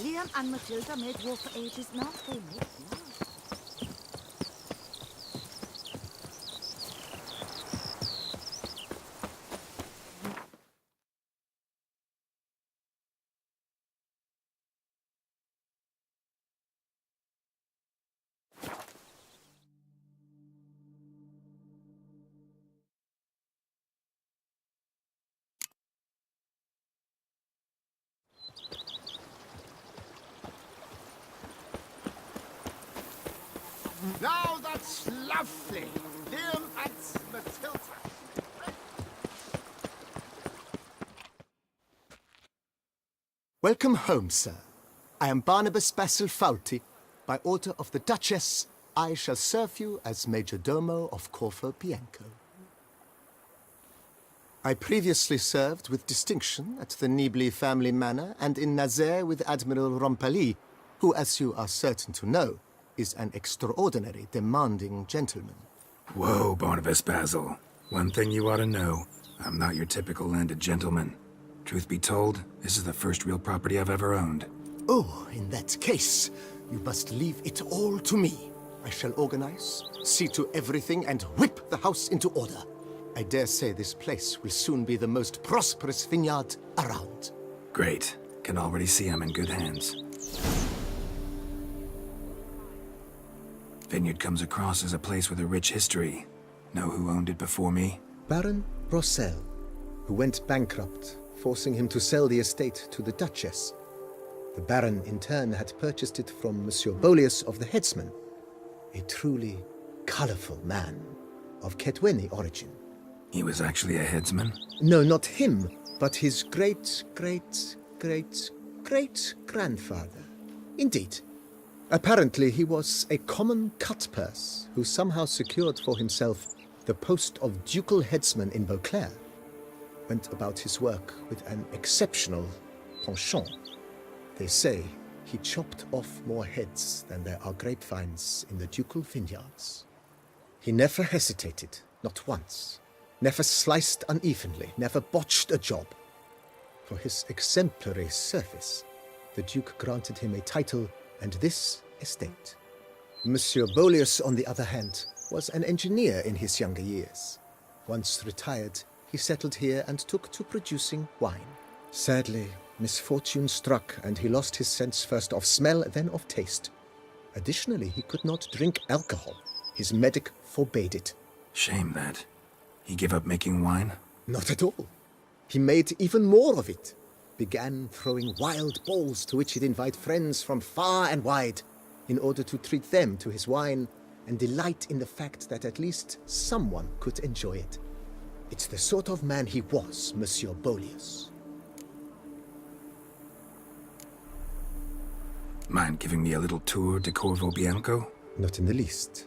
Liam and Matilda made war for ages, now they make love. Now that's lovely. Liam and Matilda. Welcome home, sir. I am Barnabas Basil Faulty. By order of the Duchess, I shall serve you as Major Domo of Corvo Bianco. I previously served with distinction at the Nibli family manor and in Nazaire with Admiral Rompali, who, as you are certain to know, is an extraordinary, demanding gentleman. Whoa, Barnabas Basil. One thing you ought to know. I'm not your typical landed gentleman. Truth be told, this is the first real property I've ever owned. Oh, in that case, you must leave it all to me. I shall organize, see to everything, and whip the house into order. I dare say this place will soon be the most prosperous vineyard around. Great. Can already see I'm in good hands. Vineyard comes across as a place with a rich history. Know who owned it before me? Baron Rossel, who went bankrupt, forcing him to sell the estate to the Duchess. The Baron, in turn, had purchased it from Monsieur Bolius of the Headsman, a truly colorful man of Ketweni origin. He was actually a headsman? No, not him, but his great-great-great-great-grandfather. Indeed. Apparently, he was a common cut-purse who somehow secured for himself the post of ducal headsman in Beauclair. Went about his work with an exceptional penchant. They say he chopped off more heads than there are grapevines in the ducal vineyards. He never hesitated, not once. Never sliced unevenly, never botched a job. For his exemplary service, the Duke granted him a title and this estate. Monsieur Bolius, on the other hand, was an engineer in his younger years. Once retired, he settled here and took to producing wine. Sadly, misfortune struck and he lost his sense first of smell, then of taste. Additionally, he could not drink alcohol. His medic forbade it. Shame that. He gave up making wine? Not at all. He made even more of it. Began throwing wild balls to which he'd invite friends from far and wide in order to treat them to his wine and delight in the fact that at least someone could enjoy it. It's the sort of man he was, Monsieur Bolius. Mind giving me a little tour de Corvo Bianco? Not in the least.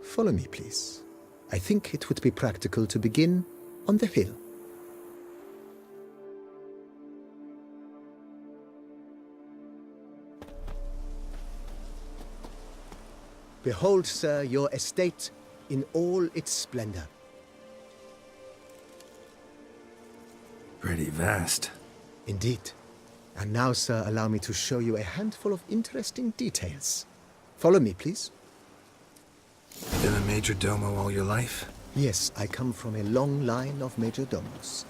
Follow me, please. I think it would be practical to begin on the hill. Behold, sir, your estate in all its splendor. Pretty vast. Indeed. And now, sir, allow me to show you a handful of interesting details. Follow me, please. Been a major domo all your life? Yes, I come from a long line of major domos.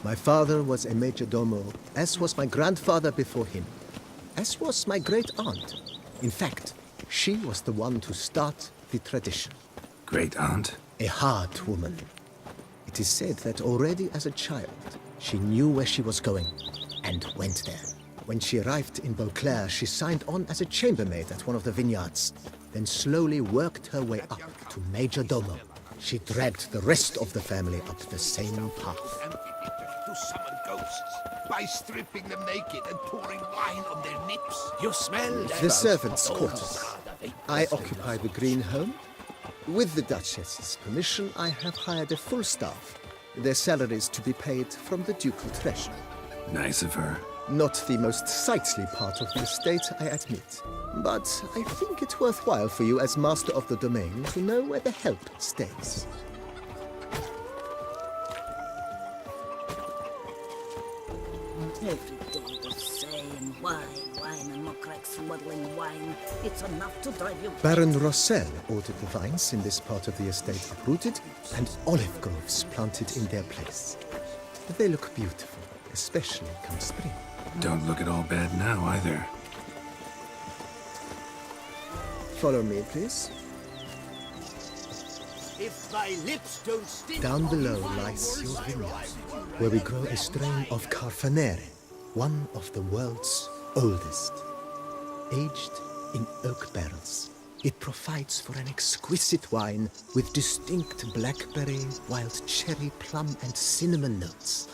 My father was a major domo, as was my grandfather before him, as was my great-aunt. In fact, she was the one to start the tradition. Great-aunt? A hard woman. It is said that already as a child, she knew where she was going and went there. When she arrived in Beauclair, she signed on as a chambermaid at one of the vineyards, then slowly worked her way up to major domo. She dragged the rest of the family up the same path. To summon ghosts by stripping them naked and pouring wine on their nips. You smell The servants' quarters. I occupy the green home. With the Duchess's permission, I have hired a full staff. Their salaries to be paid from the ducal treasure. Nice of her. Not the most sightly part of the estate, I admit. But I think it's worthwhile for you as master of the domain to know where the help stays. Every day the same. Wine, and Mokrak smuggling wine. It's enough to drive you... Baron Rossel ordered the vines in this part of the estate uprooted and olive groves planted in their place. They look beautiful, especially come spring. Don't look at all bad now, either. Follow me, please. If thy lips don't stink Down of below wine, lies your I vineyard, will where we grow a strain of Carfanere, one of the world's oldest. Aged in oak barrels, it provides for an exquisite wine with distinct blackberry, wild cherry, plum, and cinnamon notes.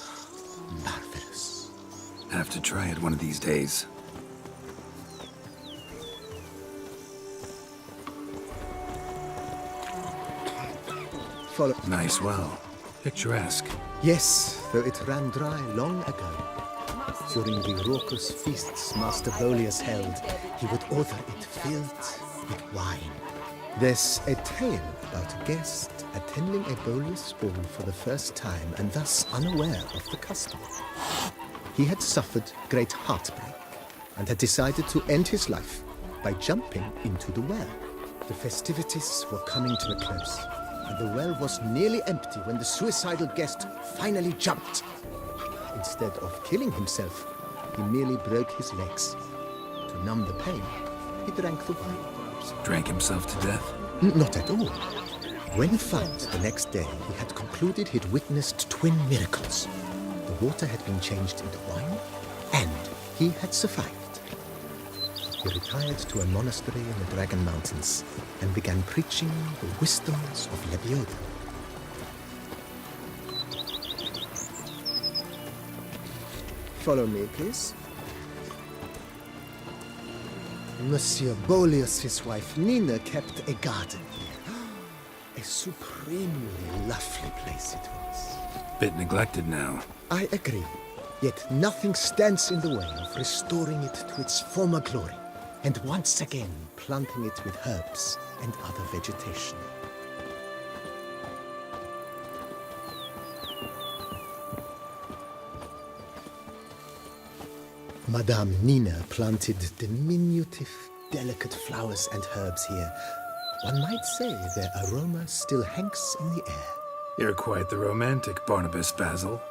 Marvelous. Have to try it one of these days. Follow. Nice well. Picturesque. Yes, though it ran dry long ago. During the raucous feasts Master Bolius held, he would order it filled with wine. There's a tale about a guest attending a Bolius ball for the first time and thus unaware of the custom. He had suffered great heartbreak and had decided to end his life by jumping into the well. The festivities were coming to a close, and the well was nearly empty when the suicidal guest finally jumped. Instead of killing himself, he merely broke his legs. To numb the pain, he drank the wine. Drank himself to death? Not at all. When found the next day, he had concluded he'd witnessed twin miracles. The water had been changed into wine, and he had survived. He retired to a monastery in the Dragon Mountains and began preaching the wisdoms of Lebioda. Follow me, please. Monsieur Bolius' wife Nina kept a garden here. A supremely lovely place it was. Bit neglected now. I agree. Yet nothing stands in the way of restoring it to its former glory, and once again planting it with herbs and other vegetation. Madame Nina planted diminutive, delicate flowers and herbs here. One might say their aroma still hangs in the air. You're quite the romantic, Barnabas Basil.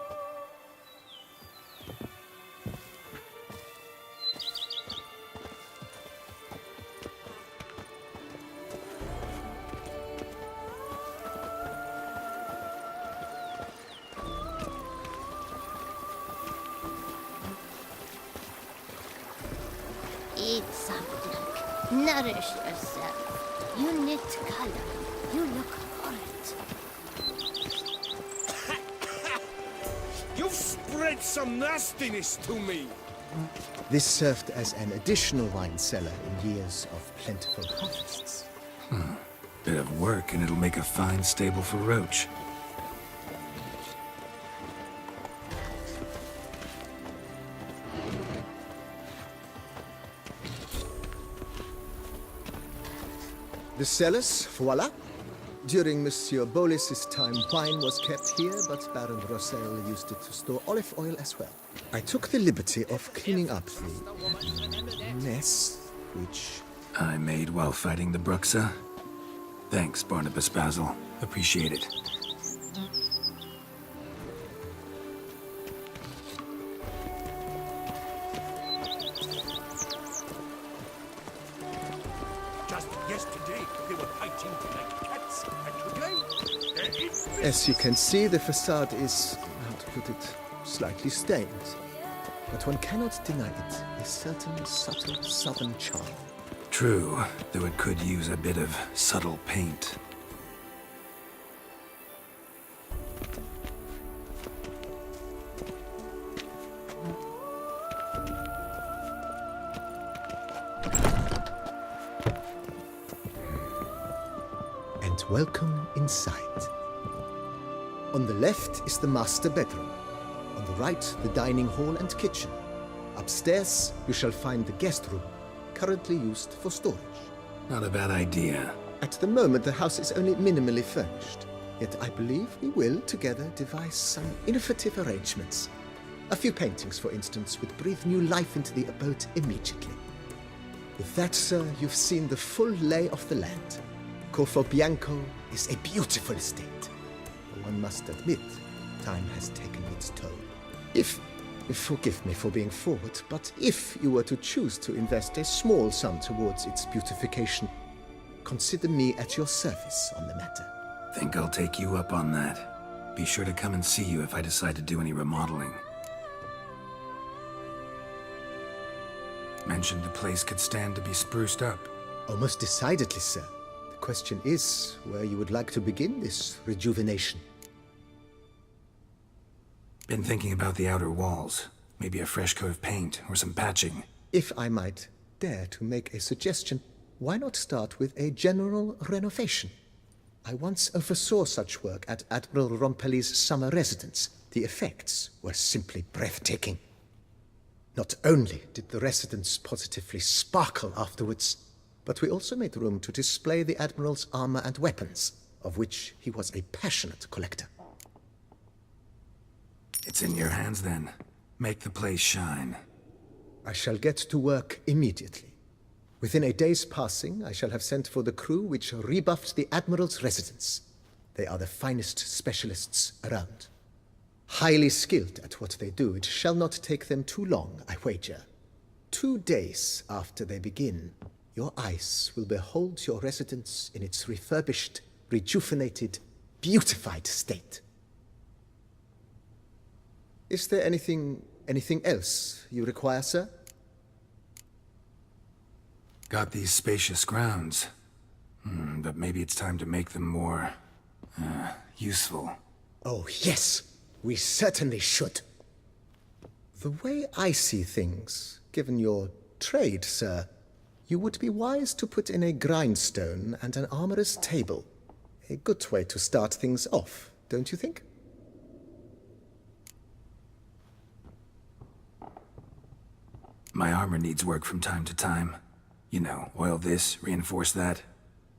Eat something. Nourish yourself. You knit color. You look horrid. You've spread some nastiness to me. This served as an additional wine cellar in years of plentiful harvests. Bit of work and it'll make a fine stable for Roach. The cellars, voila. During Monsieur Bolis's time, wine was kept here, but Baron Rossel used it to store olive oil as well. I took the liberty of cleaning up the mess, which... I made while fighting the Bruxa. Thanks, Barnabas Basil. Appreciate it. Just yesterday, they were fighting like cats, and today, they're in... As you can see, the facade is, how to put it, slightly stained. But one cannot deny it, a certain subtle southern charm. True, though it could use a bit of subtle paint. And welcome inside. On the left is the master bedroom. On the right, the dining hall and kitchen. Upstairs, you shall find the guest room, currently used for storage. Not a bad idea. At the moment, the house is only minimally furnished. Yet I believe we will, together, devise some innovative arrangements. A few paintings, for instance, would breathe new life into the abode immediately. With that, sir, you've seen the full lay of the land. Corvo Bianco is a beautiful estate. But one must admit, time has taken its toll. Forgive me for being forward, but if you were to choose to invest a small sum towards its beautification, consider me at your service on the matter. Think I'll take you up on that. Be sure to come and see you if I decide to do any remodeling. Mentioned the place could stand to be spruced up. Oh, most decidedly, sir. The question is where you would like to begin this rejuvenation. Been thinking about the outer walls. Maybe a fresh coat of paint or some patching. If I might dare to make a suggestion, why not start with a general renovation? I once oversaw such work at Admiral Rompelli's summer residence. The effects were simply breathtaking. Not only did the residence positively sparkle afterwards, but we also made room to display the Admiral's armor and weapons, of which he was a passionate collector. It's in your hands then. Make the place shine. I shall get to work immediately. Within a day's passing, I shall have sent for the crew which rebuffed the Admiral's residence. They are the finest specialists around. Highly skilled at what they do, it shall not take them too long, I wager. 2 days after they begin, your eyes will behold your residence in its refurbished, rejuvenated, beautified state. Is there anything else you require, sir? Got these spacious grounds. But maybe it's time to make them more... useful. Oh, yes. We certainly should. The way I see things, given your trade, sir, you would be wise to put in a grindstone and an armorer's table. A good way to start things off, don't you think? My armor needs work from time to time. You know, oil this, reinforce that.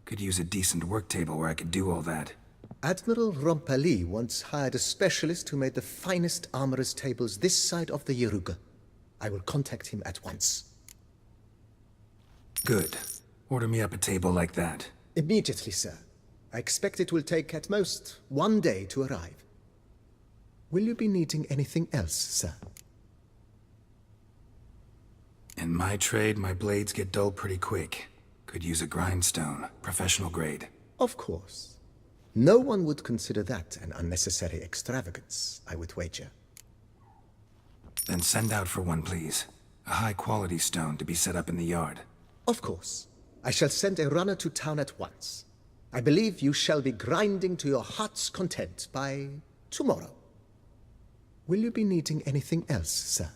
Could use a decent work table where I could do all that. Admiral Rompelli once hired a specialist who made the finest armorer's tables this side of the Yaruga. I will contact him at once. Good. Order me up a table like that. Immediately, sir. I expect it will take at most 1 day to arrive. Will you be needing anything else, sir? In my trade, my blades get dull pretty quick. Could use a grindstone, professional grade. Of course. No one would consider that an unnecessary extravagance, I would wager. Then send out for one, please. A high-quality stone to be set up in the yard. Of course. I shall send a runner to town at once. I believe you shall be grinding to your heart's content by tomorrow. Will you be needing anything else, sir?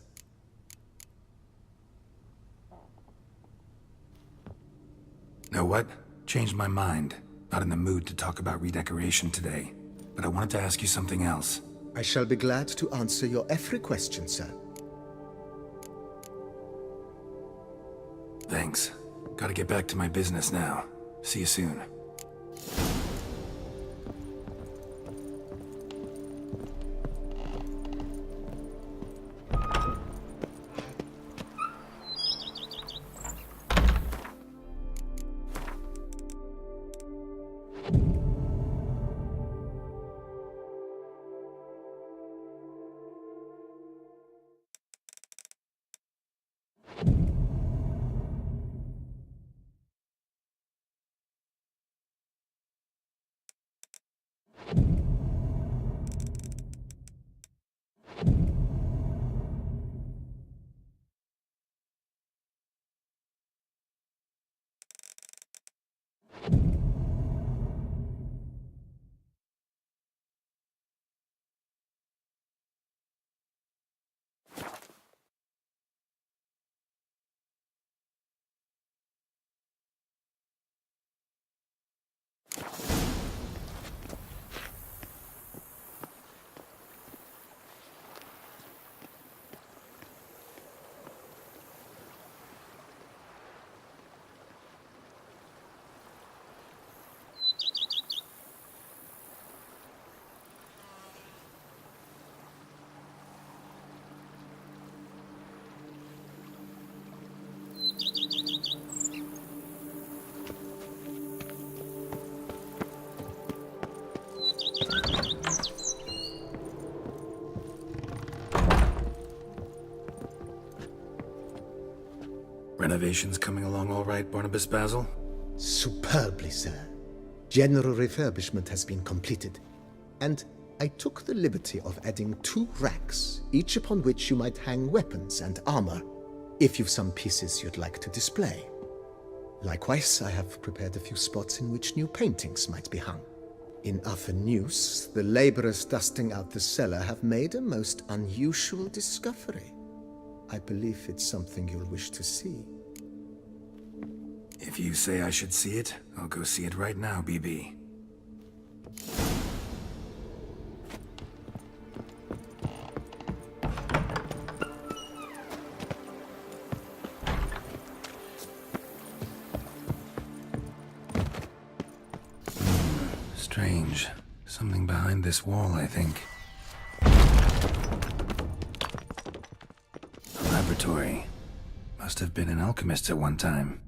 Know what? Changed my mind. Not in the mood to talk about redecoration today. But I wanted to ask you something else. I shall be glad to answer your every question, sir. Thanks. Gotta get back to my business now. See you soon. Renovations coming along all right, Barnabas Basil? Superbly, sir. General refurbishment has been completed, and I took the liberty of adding 2 racks, each upon which you might hang weapons and armor, if you've some pieces you'd like to display. Likewise, I have prepared a few spots in which new paintings might be hung. In other news, the laborers dusting out the cellar have made a most unusual discovery. I believe it's something you'll wish to see. If you say I should see it, I'll go see it right now, BB. Strange. Something behind this wall, I think. A laboratory. Must have been an alchemist at one time.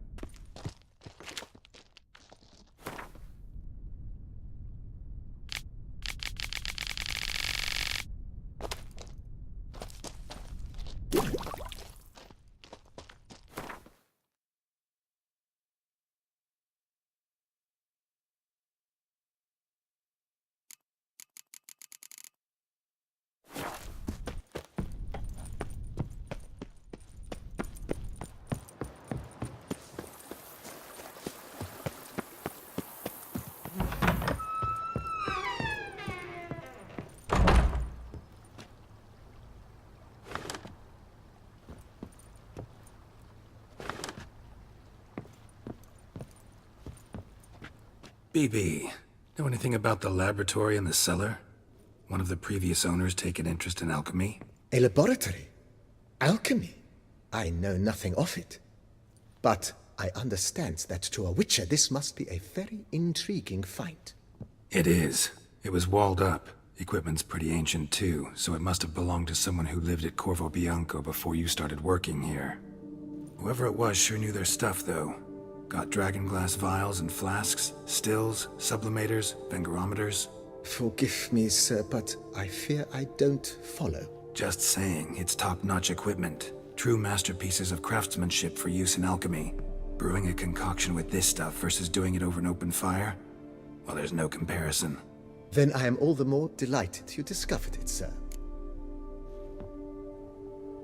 BB, know anything about the laboratory in the cellar? One of the previous owners take an interest in alchemy? A laboratory? Alchemy? I know nothing of it. But I understand that to a witcher this must be a very intriguing find. It is. It was walled up. Equipment's pretty ancient too, so it must have belonged to someone who lived at Corvo Bianco before you started working here. Whoever it was sure knew their stuff, though. Got dragonglass vials and flasks, stills, sublimators, vengerometers. Forgive me, sir, but I fear I don't follow. Just saying, it's top-notch equipment. True masterpieces of craftsmanship for use in alchemy. Brewing a concoction with this stuff versus doing it over an open fire? Well, there's no comparison. Then I am all the more delighted you discovered it, sir.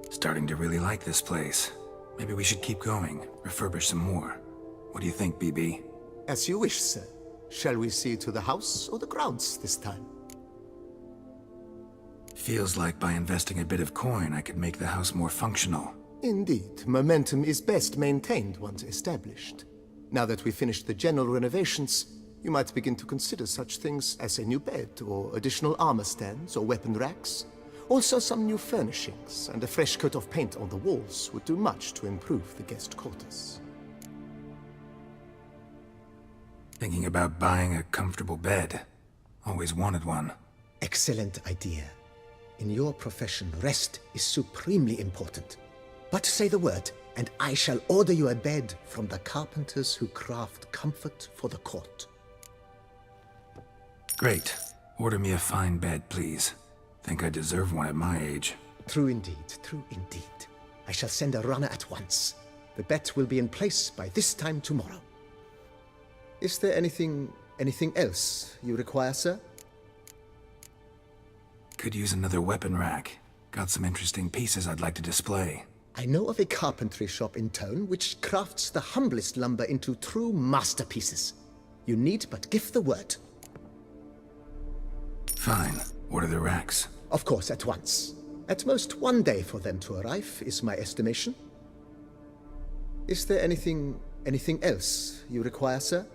Starting to really like this place. Maybe we should keep going, refurbish some more. What do you think, BB? As you wish, sir. Shall we see to the house or the grounds this time? Feels like by investing a bit of coin, I could make the house more functional. Indeed, momentum is best maintained once established. Now that we've finished the general renovations, you might begin to consider such things as a new bed, or additional armor stands, or weapon racks. Also, some new furnishings and a fresh coat of paint on the walls would do much to improve the guest quarters. Thinking about buying a comfortable bed. Always wanted one. Excellent idea. In your profession, rest is supremely important. But say the word, and I shall order you a bed from the carpenters who craft comfort for the court. Great. Order me a fine bed, please. Think I deserve one at my age. True indeed, true indeed. I shall send a runner at once. The bet will be in place by this time tomorrow. Is there anything else you require, sir? Could use another weapon rack. Got some interesting pieces I'd like to display. I know of a carpentry shop in town which crafts the humblest lumber into true masterpieces. You need but give the word. Fine. Order the racks. Of course, at once. At most 1 day for them to arrive, is my estimation. Is there anything else you require, sir?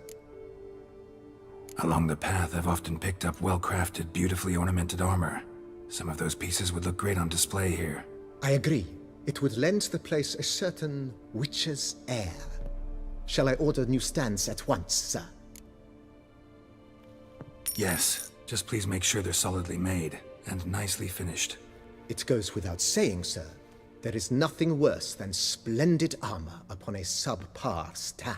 Along the path, I've often picked up well-crafted, beautifully ornamented armor. Some of those pieces would look great on display here. I agree. It would lend the place a certain witcher's air. Shall I order new stands at once, sir? Yes. Just please make sure they're solidly made and nicely finished. It goes without saying, sir. There is nothing worse than splendid armor upon a subpar stand.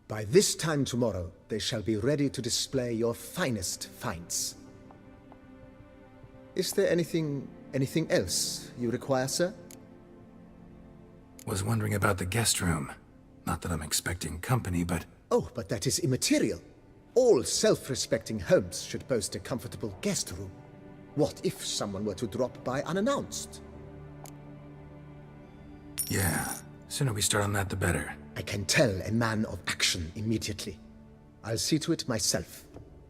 By this time tomorrow, they shall be ready to display your finest finds. Is there anything else you require, sir? Was wondering about the guest room. Not that I'm expecting company, but Oh, but that is immaterial. All self-respecting homes should boast a comfortable guest room. What if someone were to drop by unannounced? yeah, sooner we start on that the better. I can tell a man of action immediately. I'll see to it myself.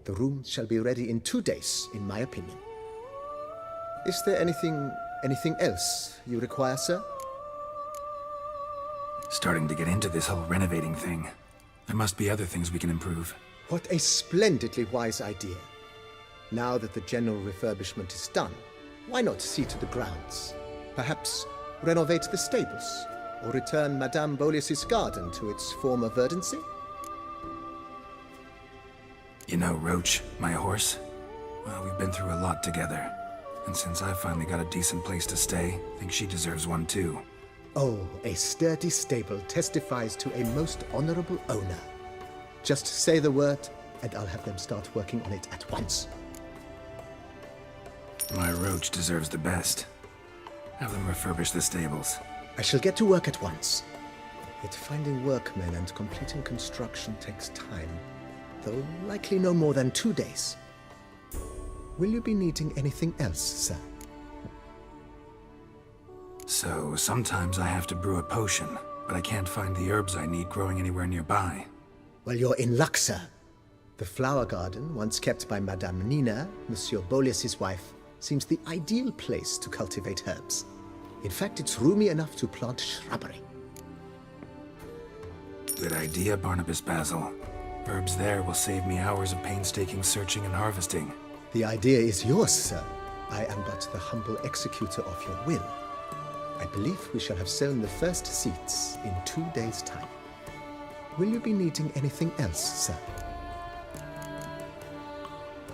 The room shall be ready in 2 days, in my opinion. Is there anything else you require, sir? Starting to get into this whole renovating thing. There must be other things we can improve. What a splendidly wise idea. Now that the general refurbishment is done, why not see to the grounds? Perhaps renovate the stables, or return Madame Boleus's garden to its former verdancy? You know Roach, my horse? Well, we've been through a lot together. And since I finally got a decent place to stay, I think she deserves one too. Oh, a sturdy stable testifies to a most honorable owner. Just say the word, and I'll have them start working on it at once. My Roach deserves the best. Have them refurbish the stables. I shall get to work at once. Yet finding workmen and completing construction takes time, though likely no more than 2 days. Will you be needing anything else, sir? So, sometimes I have to brew a potion, but I can't find the herbs I need growing anywhere nearby. Well, you're in luck, sir. The flower garden, once kept by Madame Nina, Monsieur Boleus's wife, seems the ideal place to cultivate herbs. In fact, it's roomy enough to plant shrubbery. Good idea, Barnabas Basil. Herbs there will save me hours of painstaking searching and harvesting. The idea is yours, sir. I am but the humble executor of your will. I believe we shall have sown the first seeds in 2 days' time. Will you be needing anything else, sir?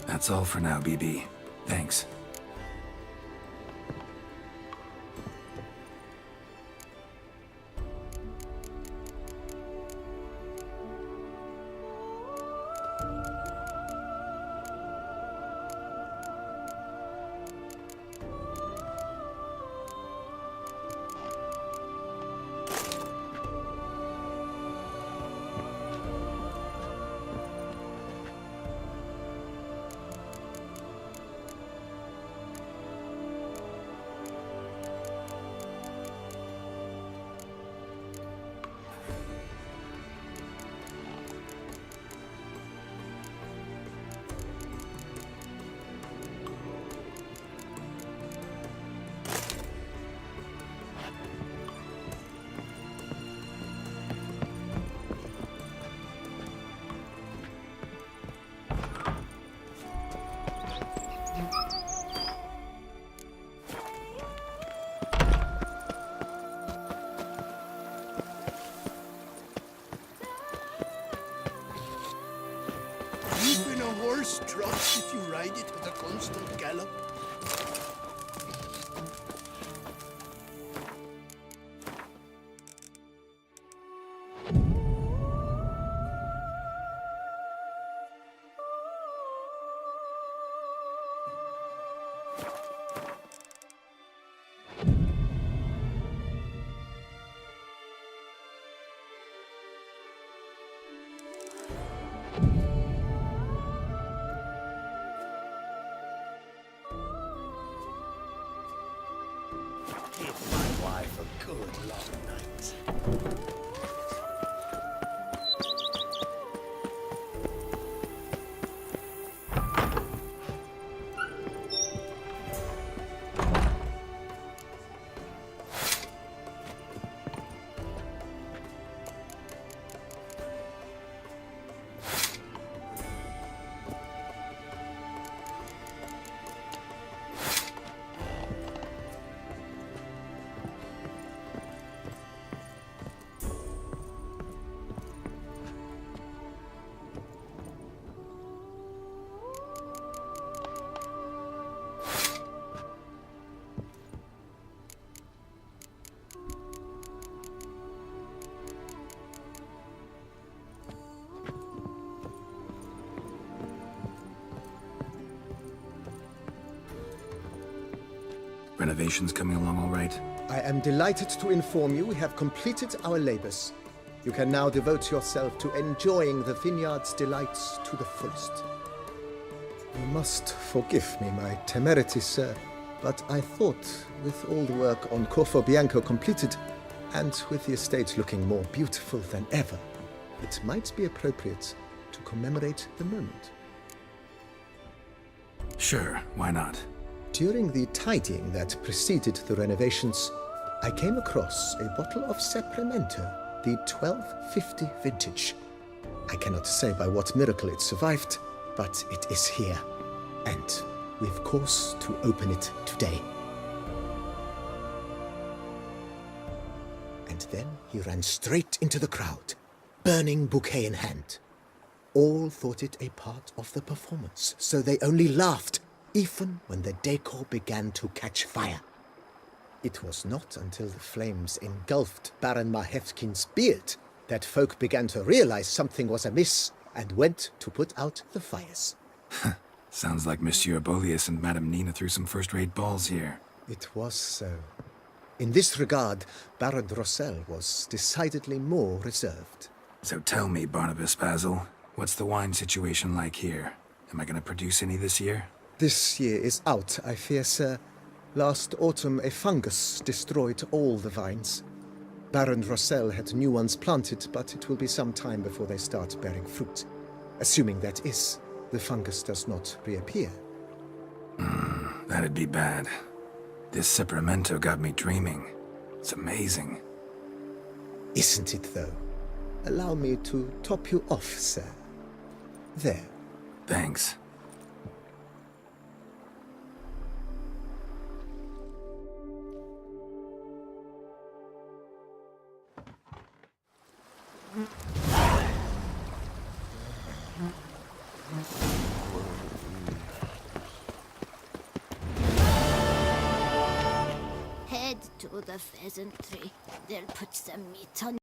That's all for now, BB. Thanks. Even a horse trots if you ride it at a constant gallop. Give my wife a good long night. Renovations coming along all right? I am delighted to inform you we have completed our labors. You can now devote yourself to enjoying the vineyard's delights to the fullest. You must forgive me my temerity, sir, but I thought with all the work on Corvo Bianco completed, and with the estate looking more beautiful than ever, it might be appropriate to commemorate the moment. Sure, why not? During the tidying that preceded the renovations, I came across a bottle of Sapramento, the 1250 vintage. I cannot say by what miracle it survived, but it is here, and we've cause to open it today. And then he ran straight into the crowd, burning bouquet in hand. All thought it a part of the performance, so they only laughed, even when the decor began to catch fire. It was not until the flames engulfed Baron Mahevkin's beard that folk began to realize something was amiss and went to put out the fires. Sounds like Monsieur Bolius and Madame Nina threw some first-rate balls here. It was so. In this regard, Baron Rossel was decidedly more reserved. So tell me, Barnabas Basil, what's the wine situation like here? Am I going to produce any this year? This year is out, I fear, sir. Last autumn, a fungus destroyed all the vines. Baron Rossel had new ones planted, but it will be some time before they start bearing fruit. Assuming that is, the fungus does not reappear. That'd be bad. This Sapramento got me dreaming. It's amazing. Isn't it, though? Allow me to top you off, sir. There. Thanks. Head to the pheasantry. They'll put some meat on